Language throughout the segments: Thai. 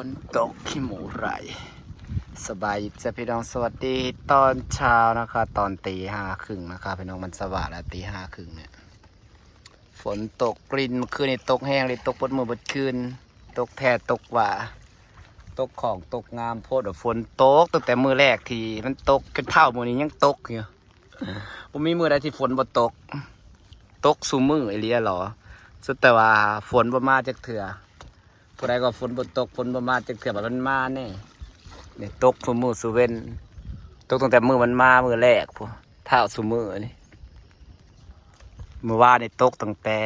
นตกขี้หมูไหลสบายจะพี่น้องสวัสดีตอนเช้านะคะตอนตี 5 ครึ่งนะคะพี่น้องมันสว่างแล้วตี 5 ครึ่งเนี่ยฝนตกกลิ่นเมื่อคืนนี่ตกแห้งเลยตกบดมือบดคืนตกแท้ตกหว่าตกของตกงามโพดฝนตกตั้งแต่มือแรกที่มันตกจนเท่ามือนี้ยังตกอยู่ผมมีมือใดที่ฝนบ่ตกตกสูมือไอเลียหรอสุดแต่ว่าฝนบ่มาจากเถื่อผู้ใดก็ฝนบ่ตกฝนบ่มาจากเถื่อแบบมันมาแน่เนี่ยตกสูมือสูเว้นตกตั้งแต่มือมันมามือแรกพวกเท่าสูมือนี่มือว่านี่ตกตั้งแต่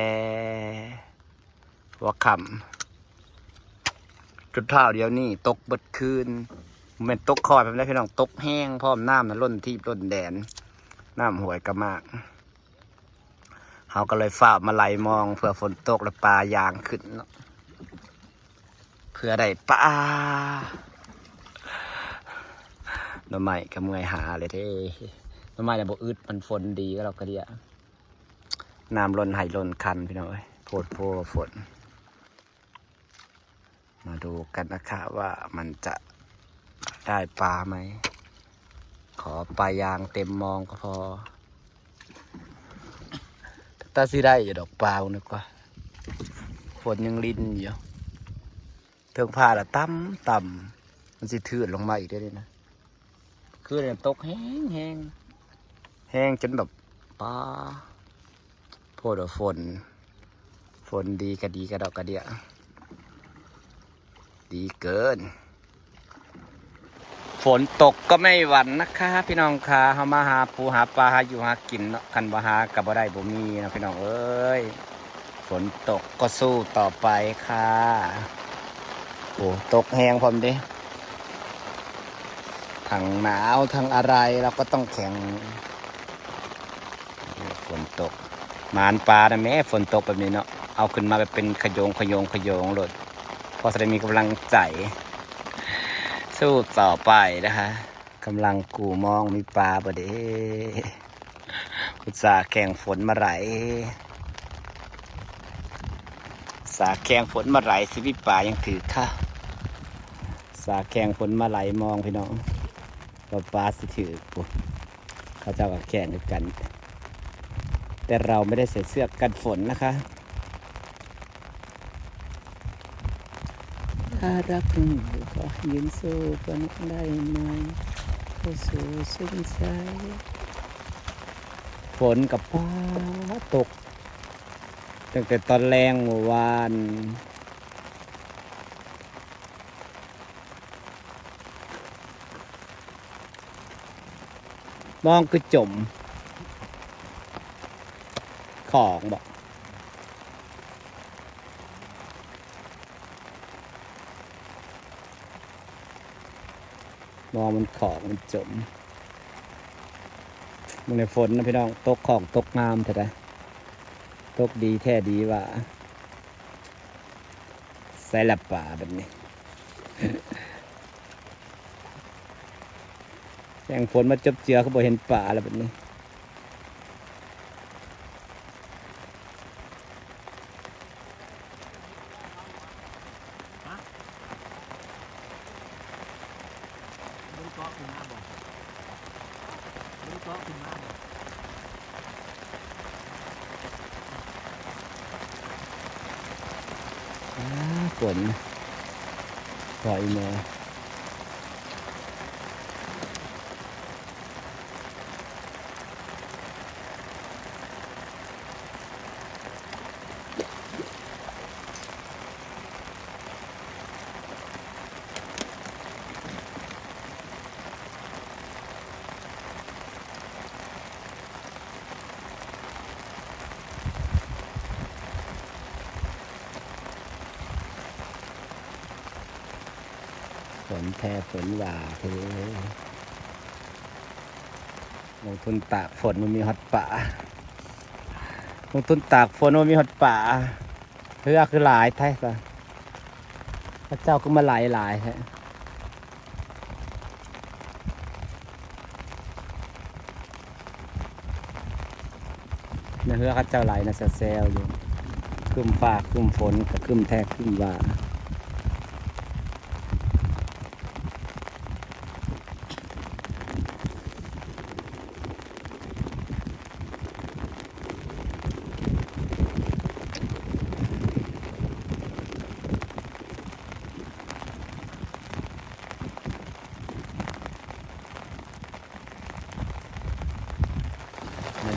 หัวค่ำจุดเท่าเดียวนี่ตกเบิดคืนมันเป็นตกคอยแบบนี้พี่น้องตกแห้งพร้อมน้ำนะล้นที่ล้นแดนน้ำหวยกระมากเขาก็เลยฝ้ามาไล่มองเผื่อฝนตกแล้วปลายางขึ้นเนาะเผื่อได้ปลาหน่อไม้ก็เมื่อยหาเลยเท่หน่อไม้เนี่ยบ่อึดมันฝนดีก็เราก็เดียน้ำล้นไหล้นคันพี่น้องโพดโพฝนมาดูกันนะคะว่ามันจะได้ปลาไหมขอปลายางเต็มมองก็พอถ้าสิได้อย่าดอกปลานึกว่าฝนยังลิ้นอยู่เทิงผ้าละต่ำมันสิทื่นลงมาอีกได้เลยนะคือเนี่ยตกแห้งจนแบบปลาโพดฝนดีก็ดีกระดอกกระเดียดีเกินฝนตกก็ไม่หวั่นนะคะพี่น้องค่ะเขามาหาปูหาปลาหาอยู่หากินเนาะคันบ่หากับบ่ได้บ่มีนะพี่น้องเอ้ยฝนตกก็สู้ต่อไปค่ะโอ้ตกแห้งพร้อมดิทั้งหนาวทั้งอะไรเราก็ต้องแข่งฝนตกหมานปลานะแม่ฝนตกแบบนี้เนาะเอาขึ้นมาแบบเป็นขยงเลยพอจะได้มีกำลังใจสู้ต่อไปนะคะกำลังกูมองมีปลาบ่เด้อุตส่าห์แข่งฝนมาไหลสาแข่งฝนมาไหลสิพี่ปลายังถือค่ะสาแข่งฝนมาไหลมองพี่น้องว่าปลาสิถือปุ๊บเขาเจ้าก็แข่งกัน แต่เราไม่ได้ใส่เสื้อกันฝนนะคะถ้ารักคุณก็ยืนสู้กันได้ไหมเข้าสู่เส้นชัยฝนกับฟ้าตกตั้งแต่ตอนแรงเมื่อวานมองคือจมของบอกมองมันของมันจมมึงในฝนนะพี่น้องตกของตกงามเถอะนะตกดีแท้ดีว่าใส่ละป่าแบบนี้แสงฝนมาจบเจือเขาบอกเห็นป่าแล้วแบบนี้ฝนปล่อยมาฝนแท้ฝนหว่าเธอลงทุนตากฝนมันมีฮอตป่าลงทุนตากฝนมันมีฮอตป่าเพื่อคือหลายไทยซะพระเจ้าก็มาหลายฮะนะเพื่อข้าเจ้าหลายนะเซลอยู่ขึ้นฟ้าขึ้นฝนกับขึ้นแท้ขึ้นว่า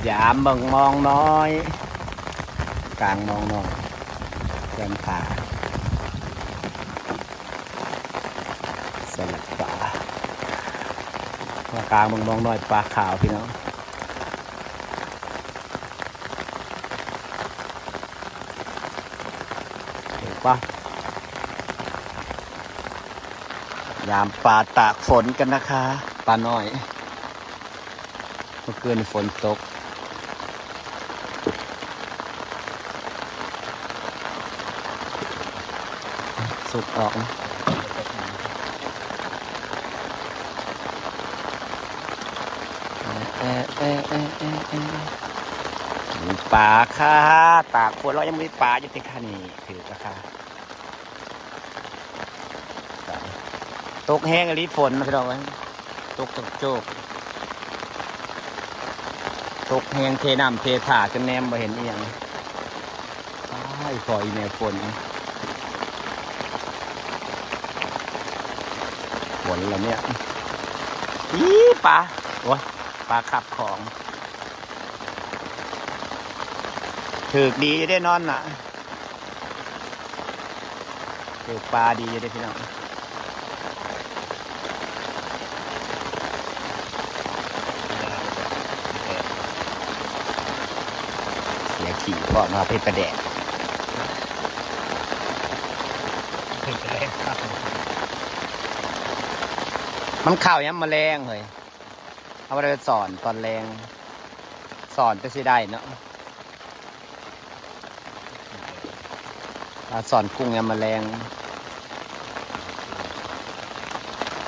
ยามเบิ่งมองน้อยกลางมองน้อยเดินผ่าสลัดปลากลางเบิ่งมองน้อยปลาขาวพี่น้องเห็นปะยามปลาตากฝนกันนะคะปลาน้อยเมื่อคืนฝนตกสุกออกนะมีปลาค่ะตากฝนเรายังมีปลาอยู่ที่ข้านี่ถือราคาตกแห้งอะไรฝนนะพี่น้องตกโจกตกแห้งเทน้ำเทถ่าจนแนมมาเห็นอีหยังไอ้พออีแม่ฝนแล้วเนี่ยอีปลาโอ้ยปลาขับของถือดีจะได้นอนน่ะถือปลาดีจะได้พี่น้องเสียขี่ก่อนมาเพชรประแดกมันข่าวยังมาแรงเลยเอาไปสอนตอนแรงสอนจะสิได้เนาะสอนกุ้งยังมาแรง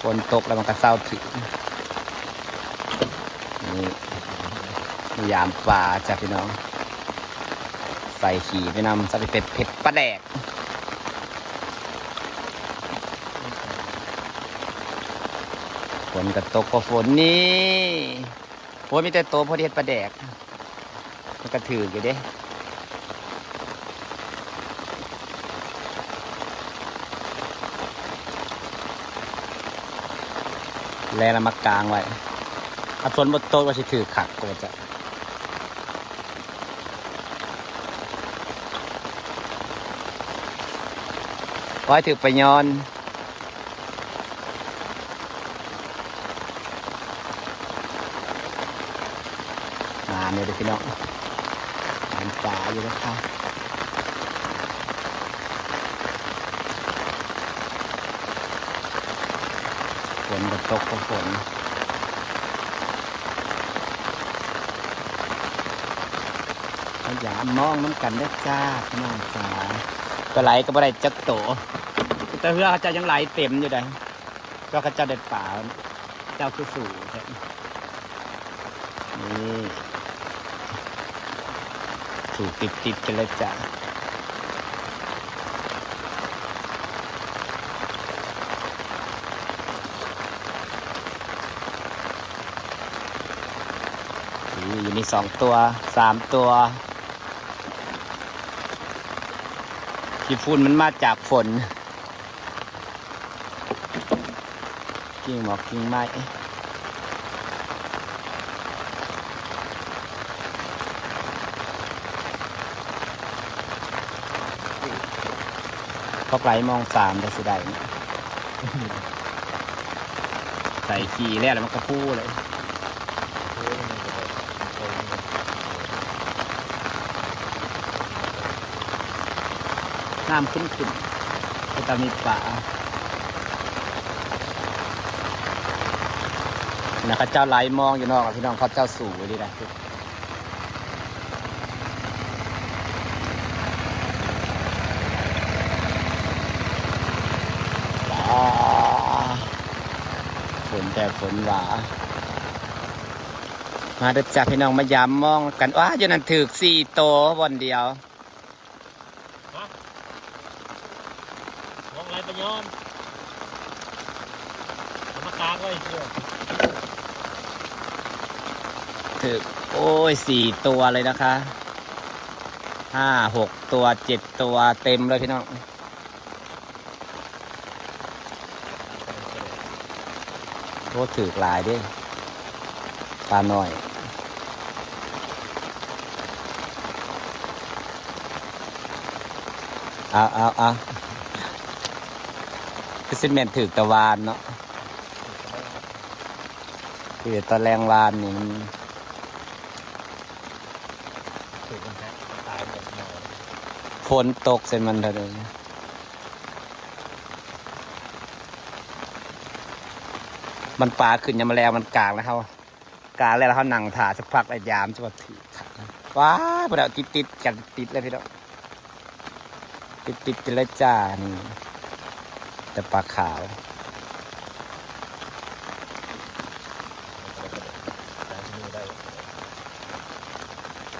ฝนตกแล้วมันก็เศร้าถึงนี่ยามปลาจ้ะพี่น้องใส่ขี่ไปนำใส่เป็ดเผ็ดปลาแดกฝนก็ตกก็ฝนนี่โอ้ยมีแต่โตพอดีเห็ดปลาแดกมันก็ถืออยู่เด้แล้วเรามากลางไว้เอาฝนบนโต๊ะว่าสิถือขักก็จะไว้ถือไปย้อนมาเนี่ยเด็กพี่น้องมันปลาอยู่แล้วค่ะฝนก็ตกก็ฝนอย่ามองน้ำกันได้จ้าพี่น้องจ๋าก็ไหลก็บ่ได้จักโตแต่เพื่อเขาจะยังไหลเต็มอยู่ได้ก็เขาจะเด็ดป่าเจ้าคือสู่นี่สู่ติดกันเลยจ้าอยู่นี่2 ตัว 3 ตัวขี้ฝุ่นมันมาจากฝนกิ่งหมอกกิ่งไม้พอกไหลมอง3ได้สิได้ใส่ขี้แล้วมันก็พูเลยน้ำขึ้นก็จะมีป่าเขาเจ้าไหลมองอยู่นอกพี่น้องเขาเจ้าสู่ดีนะฝนแต่ฝนหวามาเด็ดจากพี่น้องมายามมองกันว้าอยู่นั่นถือ4 โตวันเดียวมองอะไรไปย้อนมากางไว้เชื่อถือโอ้ย4 ตัวเลยนะคะ5 6 ตัว7 ตัวเต็มเลยพี่น้องโคตรถือหลายด้วยปลาหน่อย เอาคือซีเมนต์ถือตะวานเนาะคือตะแรงวานนี่มัน ถูกมันแท้ตายหมดเลย ฝนตกใส่มันเท่านั้นมันปลาขึ้นยามมาแล้วมันกลางแล้วเขากลางแล้วเขานั่งถ่าสักพักไอ้ยามจะมาถือถ่าว้าพอเดี๋ยวติดกันติดเลยพี่น้องติดกันเลยจ้านี่แต่ปลาขาว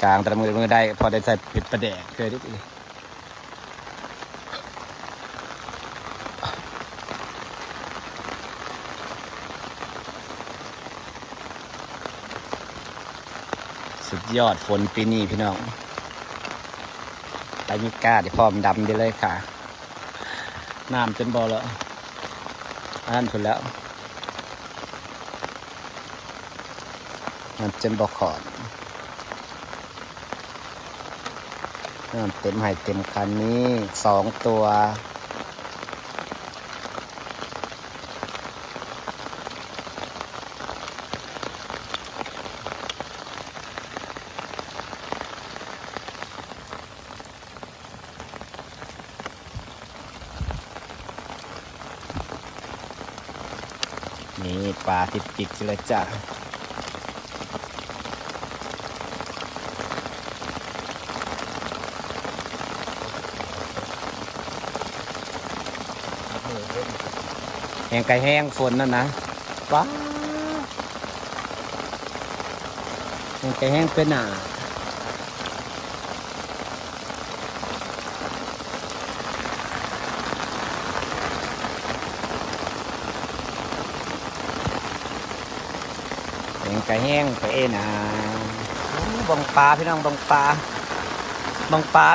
กลางแต่ละมือได้พอได้ใส่ปิดประแดกเคยได้เลยสุดยอดฝนปีนี้พี่น้องไปมิก้าที่พร้อมดำได้เลยค่ะน้ำจนบ่อแล้วอันนั้นสุดแล้วมันจนบ่อขอดน้ำเต็มให้เต็มคันนี้2 ตัวนี่ปลาติดเลยจ้ะแห้งไก่แห้งฝนนั่นนะว้าแห้งไก่แห้งเป็นหนาแห้งไก่แห้งไปหนาบังปลาพี่น้องบังปลา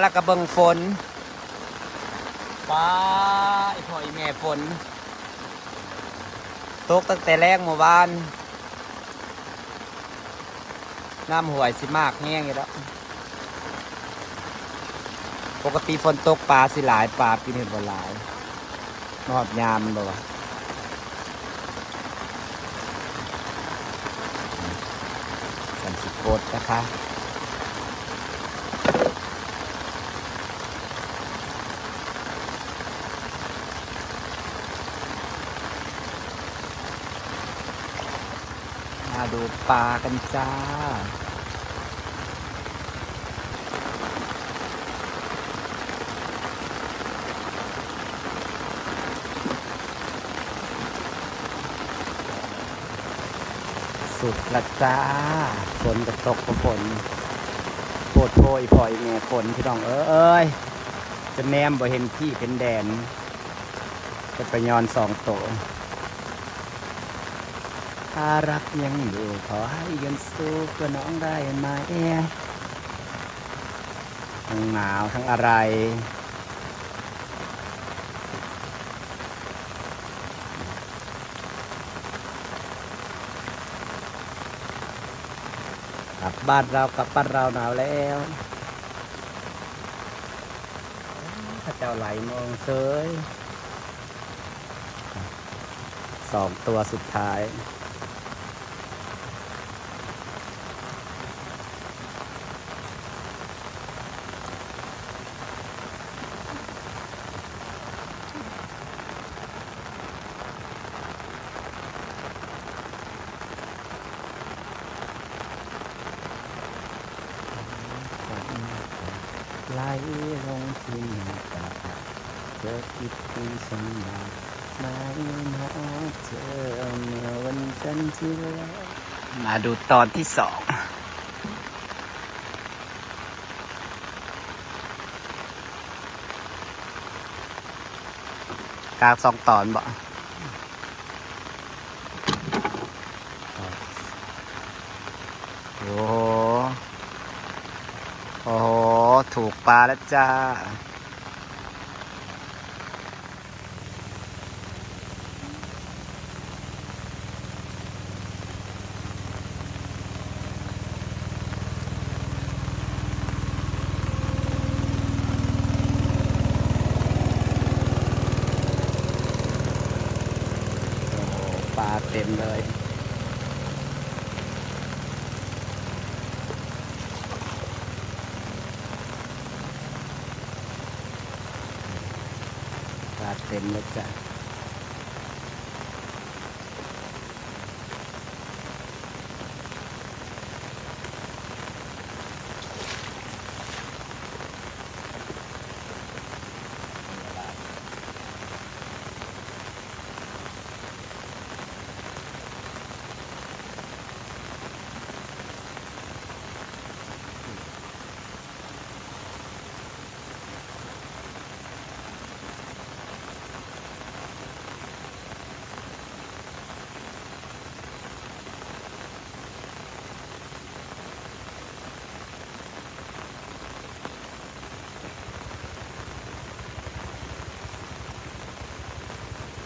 แล้วก็บังฝนปลาไอ้พ่อไอ้แม่ฝนตกตั้งแต่แรกเมื่อวานน้ำห่วยสิมากแห้งอยู่แล้วปกติฝนตกปลาสิหลายปลาปีนี้บ่หลายนอบยามมันบ่วะสันสิโกดนะคะมาดูปลากันจ้าสุดละจ้าฝนจะตกก็ฝนโปรดโพยพอยแม่ฝนพี่น้องเอ้ยจะแนมบ่เห็นที่เป็นแดนจะไปย้อน2 ตัวถ้ารักยังอยู่ขอให้ยังสู้เพื่อน้องได้ไหมทั้งหนาวทั้งอะไรกลับบ้านเราหนาวแล้วถ้าเจ้าไหลมองเซย2 ตัวสุดท้ายไหลลงที่หน้าตาเธอคิดถึงฉันบ้างไหมนะเธอเมื่อวันจันทร์ที่แล้วมาดูตอนที่ 2กาก2 ตอนบ่โอ้โหถูกปลาแล้วจ้า าเต็มเลยปลาเต็มแล้วจ้ะ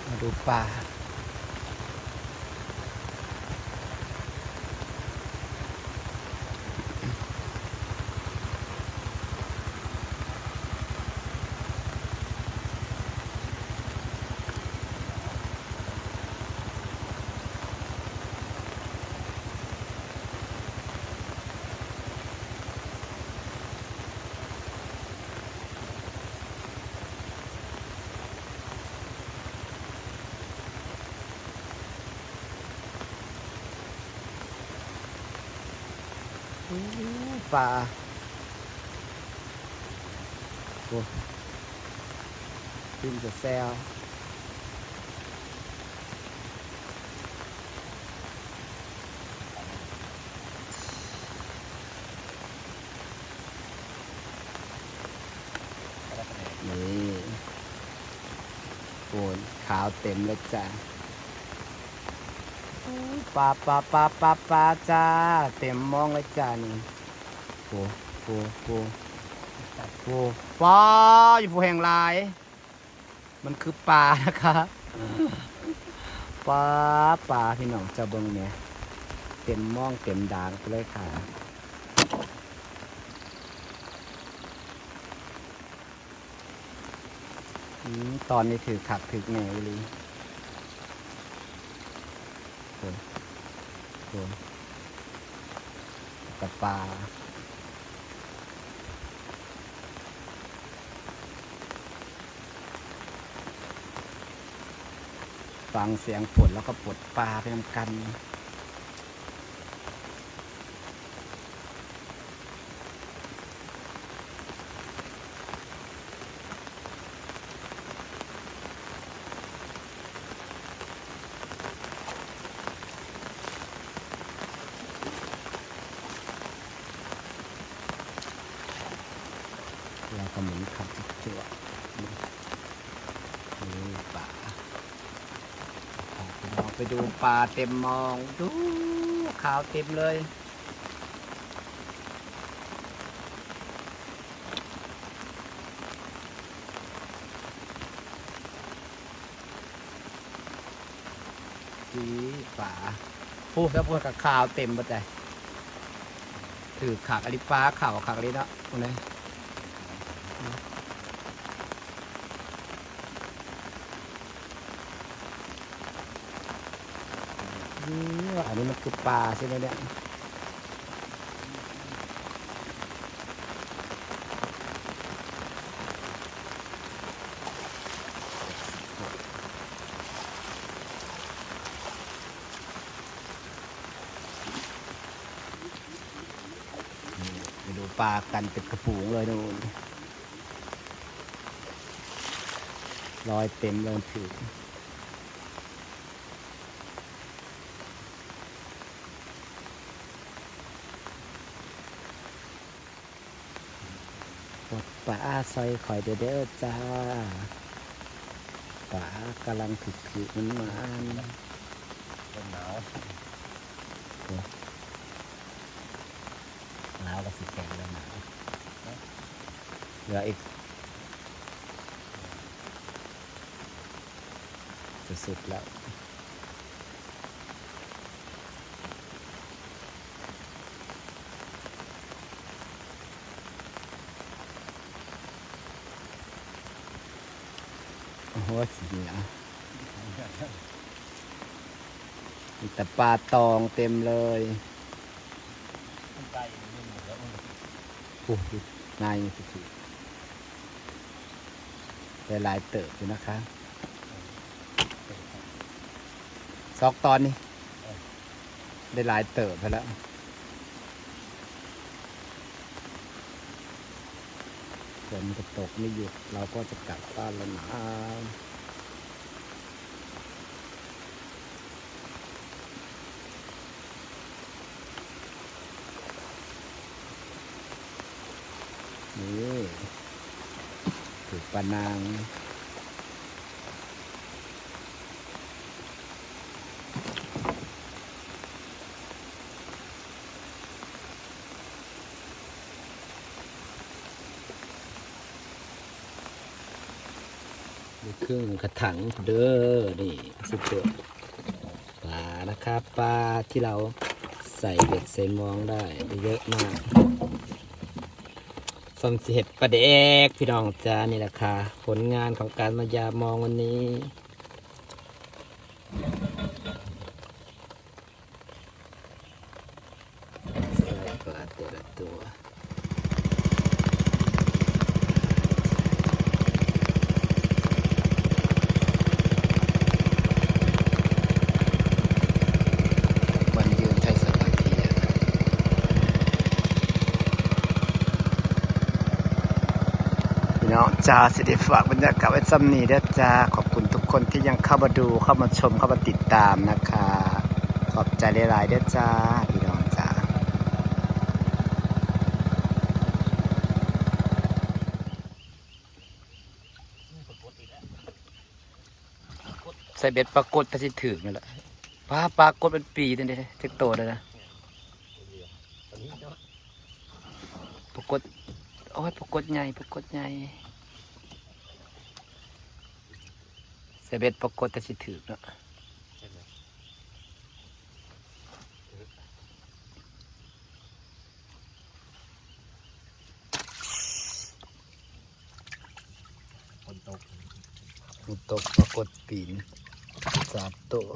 มาดูปลาปลาโอ้ขึ้นจะแซวนี่โอนขาวเต็มเลยจ้ะปลาปลาปลาปลาปลาจ้าเต็มมองเลยจ้านี่โอ้โหโอ้โหปลาอยู่ภูแห่งลายมันคือปลานะคะปลาปลาพี่น้องจะเบิ่งเนี่ยเต็มมองเต็มด่างไปเลยค่ะตอนนี้ถือขักถือแหนวเลยโอ้โหกับปลาฟังเสียงฝนแล้วก็ปลดปลาไปทำกันแล้วก็หมุนขับจั่วนี่ปลาลองไปดูปลาเต็มมองดูขาวเต็มเลยสีปลาพูดแล้วพูดกับขาวเต็มหมดเลยถือขักอลิปลาข่าวขักอลิเนาะตรงนี้อันนี้มันคือปลาใช่ไหมเนี่ยไปดูปลากันเป็นกระฝูงเลยนู่นลอยเต็มเลยถือปลาซอยข่อยเด้อจ้าปลากำลังถึกมันมาต้นหนาวหนาวก็สิแข็งแล้วหนาวเหลืออีกจะสุดแล้วโอ้โหสีเหนียว มีแต่ปลาตองเต็มเลยโอ้โหนายมันสุดๆได้หลายเติบอยู่นะคะซอกตอนนี้ได้หลายเติบไปแล้วฝนก็ตกไม่หยุดเราก็จะกลับบ้านแล้วนะนี่ถูกปลานางมีเครื่องกระถังเด้อนี่สุดยอดปลานะครับปลาที่เราใส่เบ็ดใส่มองได้เยอะมากสมเห็ดปลาแดกพี่น้องจ้านี่แหละค่ะผลงานของการมายามองวันนี้ใส่ปลาแต่ละตัววันยืนใช้สมาธิพี่น้องจ้าสิได้ฝากบรรยากาศไว้ซ้ำนี้เด้อจ้าขอบคุณทุกคนที่ยังเข้ามาดูเข้ามาชมเข้ามาติดตามนะคะขอบใจหลายๆเด้อจ้าพี่น้องจ้าใส่เบ็ดปรากฏถ้าสิถือนี่แหละปลากฏเป็นปีนั่นเด้เจ๊กโตเลยนะปรากฏโอ้ยปรากฏใหญ่ปรากฏใหญ่ใส่เบ็ดปรากฏถ้าสิถือเนาะฝนตกปรากฏปีน3 ตัว